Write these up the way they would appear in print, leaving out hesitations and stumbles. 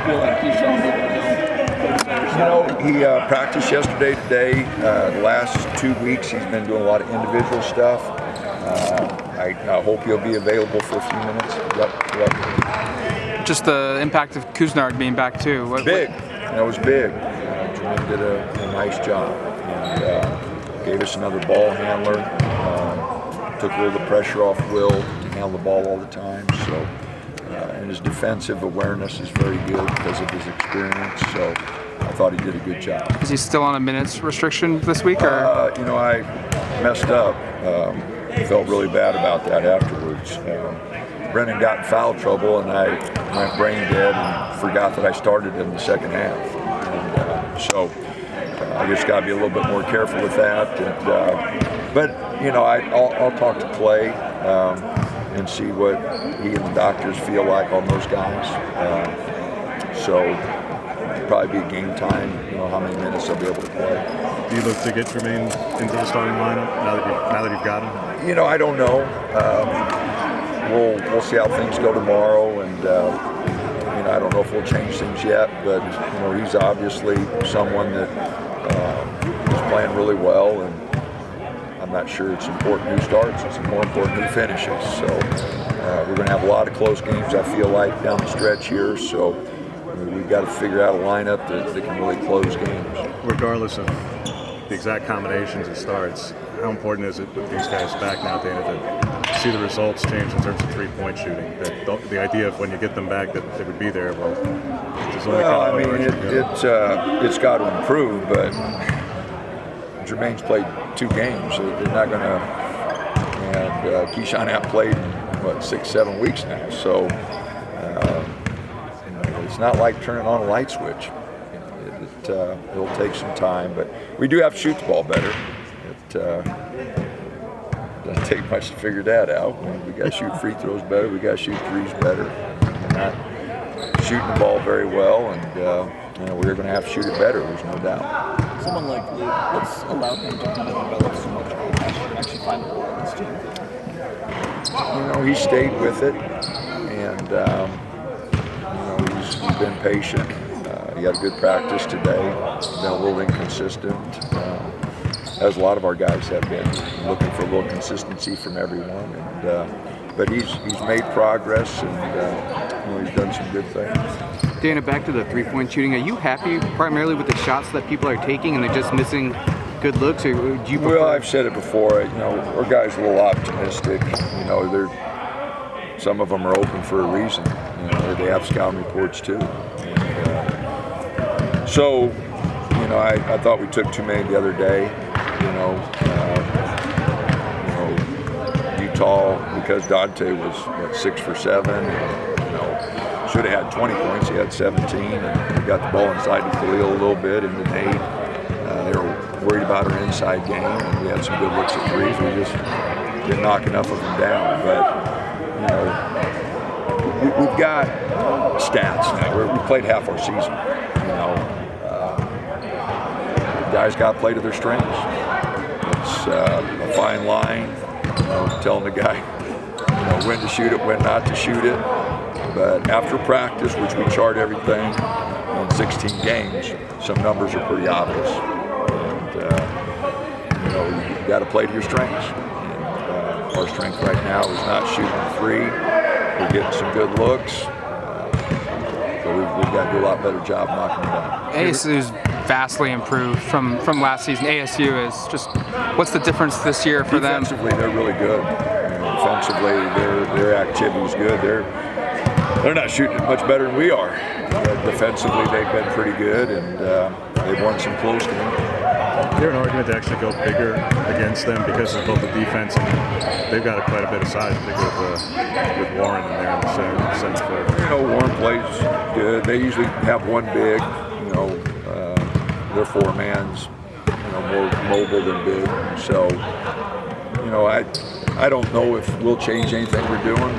feel like Keyshawn He practiced yesterday, today. The last 2 weeks he's been doing a lot of individual stuff. I hope he'll be available for a few minutes. Yep. Just the impact of Kuznard being back too. Big. That was big. Jermaine did a nice job and gave us another ball handler. Took a little of the pressure off Will to handle the ball all the time. So, and his defensive awareness is very good because of his experience. So, I thought he did a good job. Is he still on a minutes restriction this week? Or? I messed up. Felt really bad about that afterwards. Brennan got in foul trouble, and I went brain dead and forgot that I started in the second half. And, so I just got to be a little bit more careful with that. And, but I'll talk to Clay and see what he and the doctors feel like on those guys. So probably be game time. How many minutes they'll be able to play. Do you look to get Jermaine into the starting lineup now that you've got him? I don't know. We'll see how things go tomorrow, and I don't know if we'll change things yet. But he's obviously someone that is playing really well, and I'm not sure it's important who starts. It's more important who finishes. So we're going to have a lot of close games, I feel like, down the stretch here. So we've got to figure out a lineup that can really close games. Regardless of the exact combinations of starts, how important is it with these guys back now, Dana, to see the results change in terms of three-point shooting? That the idea of when you get them back that they would be there, it's got to improve, but Jermaine's played 2 games. So they're not going to, and Keyshawn out played 6-7 weeks now. So it's not like turning on a light switch. It'll take some time, but we do have to shoot the ball better. It doesn't take much to figure that out. We got to shoot free throws better. We got to shoot threes better. We're not shooting the ball very well, and we're going to have to shoot it better. There's no doubt. Someone like Luke, what's allowed him to kind of develop so much and actually find the role in this team? He stayed with it, and he's been patient. He had a good practice today. Been a little inconsistent, as a lot of our guys have been, looking for a little consistency from everyone. And but he's made progress, and he's done some good things. Dana, back to the three-point shooting. Are you happy primarily with the shots that people are taking, and they're just missing good looks, or do you prefer? Well, I've said it before. Our guys are a little optimistic. Some of them are open for a reason. They have scouting reports too. So, I thought we took too many the other day. Utah, because Dante was 6 for 7. Should have had 20 points. He had 17, and we got the ball inside to Khalil a little bit into Nate. They were worried about our inside game, and we had some good looks at threes. We just didn't knock enough of them down. But we've got stats now. We played half our season. Guys got to play to their strengths. It's a fine line, telling the guy, when to shoot it, when not to shoot it. But after practice, which we chart everything in 16 games, some numbers are pretty obvious. And you got to play to your strengths. And our strength right now is not shooting three. We're getting some good looks. But we've got to do a lot better job knocking them down. ASU's vastly improved from last season. ASU is just, what's the difference this year for them? Defensively, they're really good. Defensively, their activity is good. They're not shooting much better than we are. Defensively, they've been pretty good, and they've won some close games. Is there an argument to actually go bigger against them because of both the defense and they've got quite a bit of size, with Warren in there in the center field? Warren plays good. They usually have one big. They're 4-mans, more mobile than big. So, I don't know if we'll change anything we're doing.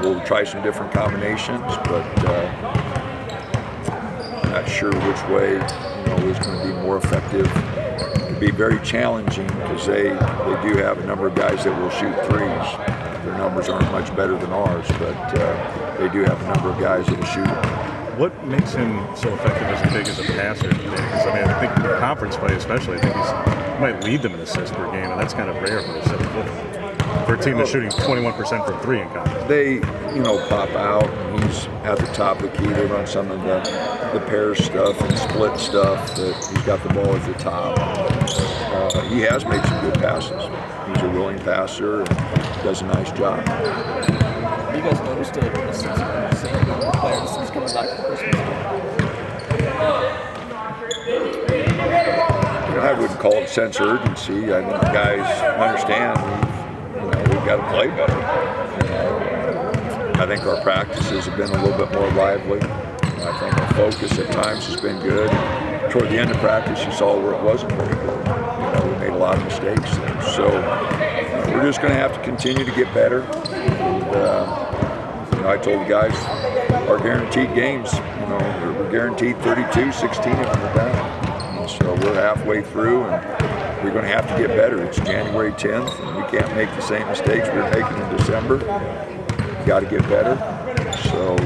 We'll try some different combinations, but I'm not sure which way is going to be more effective. It'd be very challenging because they do have a number of guys that will shoot threes. Their numbers aren't much better than ours, but they do have a number of guys that will shoot it. What makes him so effective as big as a passer? Because I mean, I think in conference play, especially, I think he might lead them in assists per game, and that's kind of rare for a 7-footer. For a team that's shooting 21% from three in conference. They, pop out, and he's at the top of the key. They run some of the pair stuff and split stuff that he's got the ball at the top. He has made some good passes. He's a willing passer and does a nice job. Have you guys noticed it since seeing players since coming back from Christmas? I wouldn't call it sense of urgency. I think the guys understand we've got to play better. I think our practices have been a little bit more lively. I think our focus at times has been good. Toward the end of practice, you saw where it wasn't very good. We made a lot of mistakes there. So we're just going to have to continue to get better. And, I told the guys our guaranteed games, we're guaranteed 32, 16 of them are down. And so we're halfway through, and we're going to have to get better. It's January 10th, and we can't make the same mistakes we were making in December. We've got to get better. So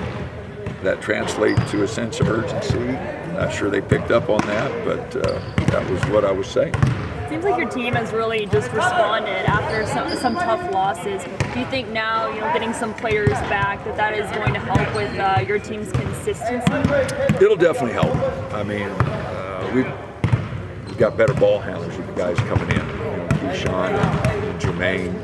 that translates to a sense of urgency. Not sure they picked up on that, but that was what I was saying. Seems like your team has really just responded after some tough losses. Do you think now, getting some players back, that is going to help with your team's consistency? It'll definitely help. I mean, we've got better ball handlers with the guys coming in. Keyshawn and Jermaine.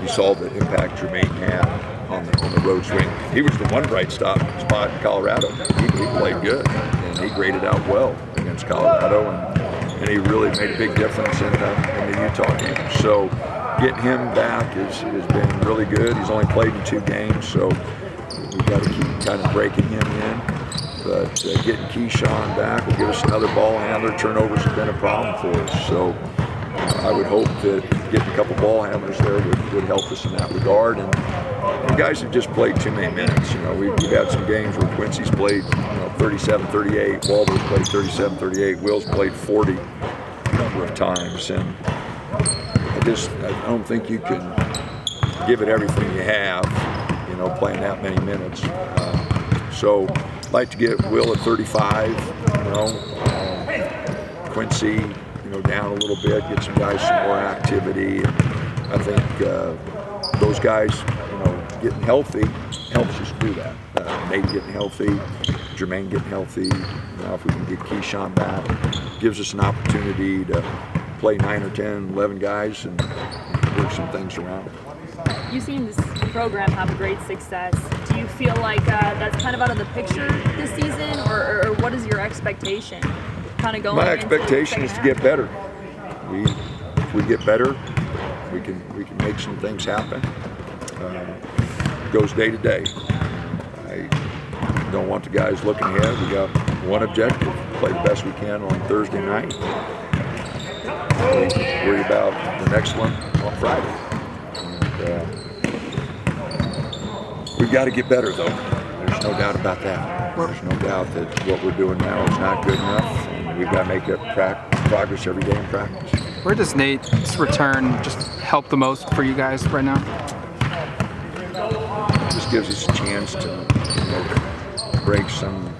You saw the impact Jermaine had on the road swing. He was the one bright spot in Colorado. He played good, and he graded out well against Colorado, and he really made a big difference in the Utah game. So getting him back has been really good. He's only played in 2 games, so we've got to keep kind of breaking him in. But getting Keyshawn back will give us another ball handler. Turnovers have been a problem for us. So I would hope that getting a couple ball handlers there would help us in that regard. And the guys have just played too many minutes. We've had some games where Quincy's played 37, 38, Walter's played 37, 38, Will's played 40 a number of times. And I don't think you can give it everything you have, playing that many minutes. So I'd like to get Will at 35, Quincy, down a little bit, get some guys some more activity. And I think those guys, getting healthy helps us do that. Nate getting healthy, Jermaine getting healthy. If we can get Keyshawn back, gives us an opportunity to play 9 or 10, 11 guys and work some things around. You've seen this program have great success. Do you feel like that's kind of out of the picture this season, or what is your expectation? Kind of going. My expectation is to get better. If we get better, we can make some things happen. It goes day to day. I don't want the guys looking ahead. We got one objective: play the best we can on Thursday night. Worry about the next one on Friday. And, we've got to get better, though. There's no doubt about that. There's no doubt that what we're doing now is not good enough. And we've got to make progress every day in practice. Where does Nate's return just help the most for you guys right now? It just gives us a chance to break some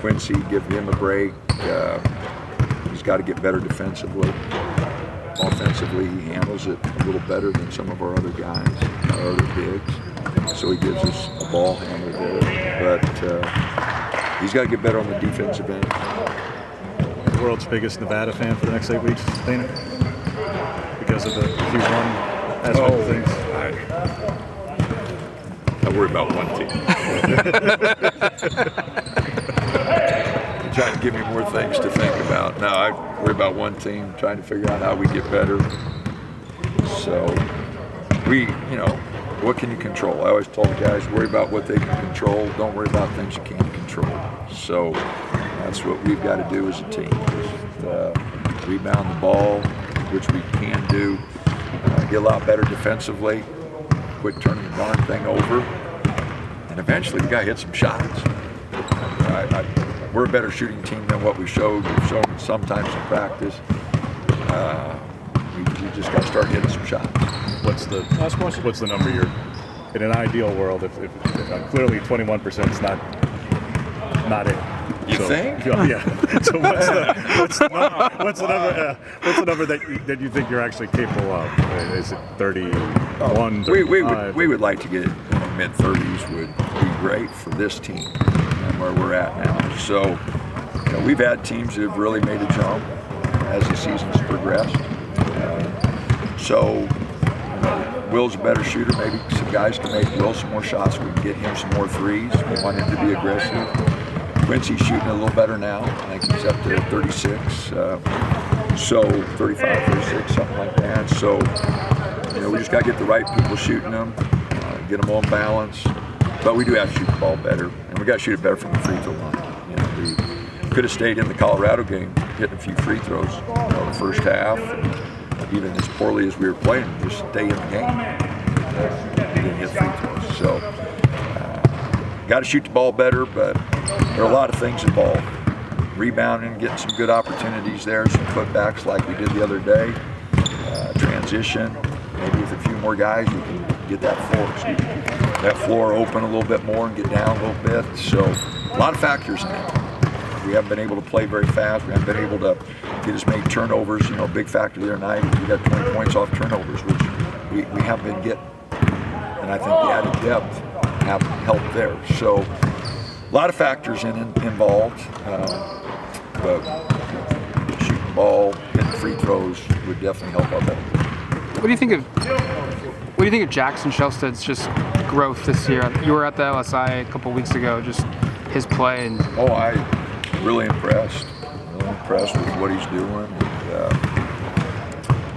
Quincy, give him a break. He's got to get better defensively. Offensively, he handles it a little better than some of our other guys, our other bigs. So he gives us a ball handler there. But he's got to get better on the defensive end. The world's biggest Nevada fan for the next 8 weeks, Dana? Because of the Q1 aspect of things? I worry about one team. You're trying to give me more things to think about. No, I worry about one team, trying to figure out how we get better. So what can you control? I always told the guys, worry about what they can control. Don't worry about things you can't control. So that's what we've got to do as a team. Rebound the ball, which we can do. Get a lot better defensively. Quit turning the darn thing over. And eventually we got to hit some shots. We're a better shooting team than what we showed. We've shown sometimes in practice. We just got to start hitting some shots. What's the number you're in an ideal world, if clearly 21% is not it. You think? Yeah. So what's the number that you think you're actually capable of? Is it 31? We would like to get mid-30s would be great for this team and where we're at now. So we've had teams that have really made a jump as the season's progressed. So Will's a better shooter. Maybe some guys can make Will some more shots. We can get him some more threes. We want him to be aggressive. Quincy's shooting a little better now. I think he's up to 36. So 35, 36, something like that. So we just got to get the right people shooting them, get them on balance. But we do have to shoot the ball better, and we got to shoot it better from the free throw line. We could have stayed in the Colorado game, hitting a few free throws the first half. Even as poorly as we were playing, just stay in the game. We didn't hit free throws. So, got to shoot the ball better, but there are a lot of things involved. Rebounding, getting some good opportunities there, some putbacks like we did the other day. Transition, maybe with a few more guys, we can get that floor open a little bit more and get down a little bit. So, a lot of factors in it. We haven't been able to play very fast. We haven't been able to get as many turnovers. A big factor the other night. We got 20 points off turnovers, which we haven't been getting. And I think the added depth have helped there. So a lot of factors involved. But shooting the ball, hitting free throws would definitely help our ball. What do you think of Jackson Shelsted's just growth this year? You were at the LSI a couple weeks ago. Just his play and I'm really impressed with what he's doing.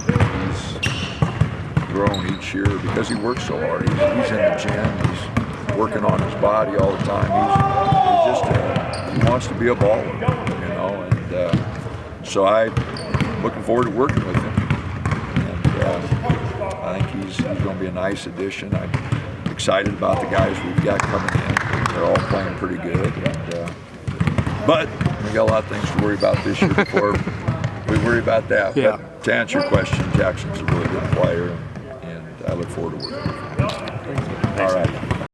And, he's grown each year because he works so hard. He's in the gym. He's working on his body all the time. He wants to be a baller, And so I'm looking forward to working with him. And I think he's going to be a nice addition. I'm excited about the guys we've got coming in. They're all playing pretty good. But we got a lot of things to worry about this year before we worry about that. Yeah. But to answer your question, Jackson's a really good player, and I look forward to working with him. All right.